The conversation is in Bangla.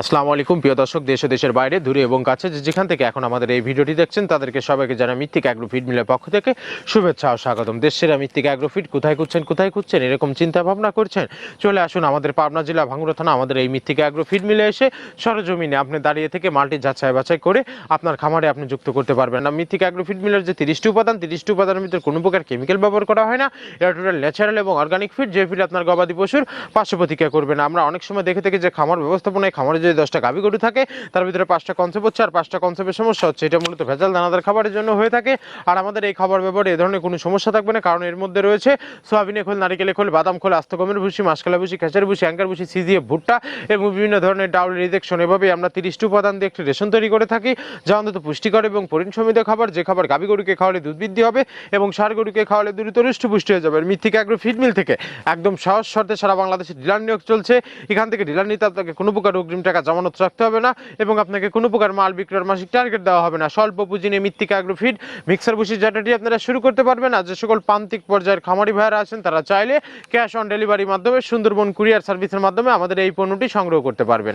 আসসালামু আলাইকুম প্রিয় দর্শক, দেশ ও দেশের বাইরে, দূরে এবং কাছে যেখান থেকে এখন আমাদের এই ভিডিওটি দেখছেন তাদেরকে সবাইকে জানাই মৃত্তিকা অ্যাগ্রো ফিড মিলের পক্ষ থেকে শুভেচ্ছা ও স্বাগতম। দেশের মৃত্তিকা অ্যাগ্রো ফিড কোথায় খুঁজছেন এরকম চিন্তা ভাবনা করছেন, চলে আসুন আমাদের পাবনা জেলা ভাঙ্গুড়া থানা আমাদের এই মৃত্তিকা অ্যাগ্রো ফিড মিলে এসে সরজমিনে আপনি দাঁড়িয়ে থেকে মালটি যাচাই বাছাই করে আপনার খামারে আপনি যুক্ত করতে পারবেন। না, মৃত্তিকা অ্যাগ্রো ফিড মিলের যে 30টি উপাদানের ভিতরে কোনো প্রকার কেমিক্যাল ব্যবহার করা হয় না। এটা টোটাল ন্যাচারাল এবং অর্গানিক ফিড, যে ফিড আপনার গবাদি পশুর পার্শ্ব প্রতিক্রিয়া করবে না। আমরা অনেক সময় দেখে থাকি যে খামার ব্যবস্থাপনায় খামারে যদি 10টা গাভী গরু থাকে তার ভিতরে 5টা কনসেপ্ট হচ্ছে আর 5টা কনসেপ্টের সমস্যা হচ্ছে। এটা মূলত ভেজাল দানাদার খাবারের জন্য হয়ে থাকে। আর আমাদের এই খাবার ব্যবহারে এ ধরনের কোনো সমস্যা থাকবে না, কারণ এর মধ্যে রয়েছে সোয়াবিনের খোল, নারিকেলের খোল, বাদাম খোল, আস্ত গমের ভুসি, মাসকালা ভুসি, খেসারি ভুসি, অ্যাঙ্কার ভুসি, সিজিএফ ভুট্টা এবং বিভিন্ন ধরনের ডাউল রিজেকশন। এভাবেই আমরা 30টি উপাদান দিয়ে একটি রেশন তৈরি করে থাকি, যা অন্তত পুষ্টিকর এবং পরিণসমিত খাবার, যে খাবার গাভী গরুকে খাওয়ালে দুধ বৃদ্ধি হবে এবং ষাঁড় গরুকে খাওয়ালে দ্রুত হৃষ্টপুষ্টি হয়ে যাবে। মৃত্তিকা অ্যাগ্রো ফিড মিল থেকে একদম সহজ শর্তে সারা বাংলাদেশে ডিলার নিয়োগ চলছে। এখান থেকে ডিলার নিতে আপনাকে কোনো প্রকার অগ্রিম টাকা জামানত রাখতে হবে না এবং আপনাকে কোনো প্রকার মাল বিক্রয়ের মাসিক টার্গেট দেওয়া হবে না। স্বল্প পুঁজি নিয়ে মৃত্তিকা অ্যাগ্রো ফিড মিক্সার ভুসি জাটাটি আপনারা শুরু করতে পারবেন। আর যে সকল প্রান্তিক পর্যায়ের খামারি ভাইয়েরা আছেন তারা চাইলে ক্যাশ অন ডেলিভারির মাধ্যমে সুন্দরবন কুরিয়ার সার্ভিসের মাধ্যমে আমাদের এই পণ্যটি সংগ্রহ করতে পারবেন।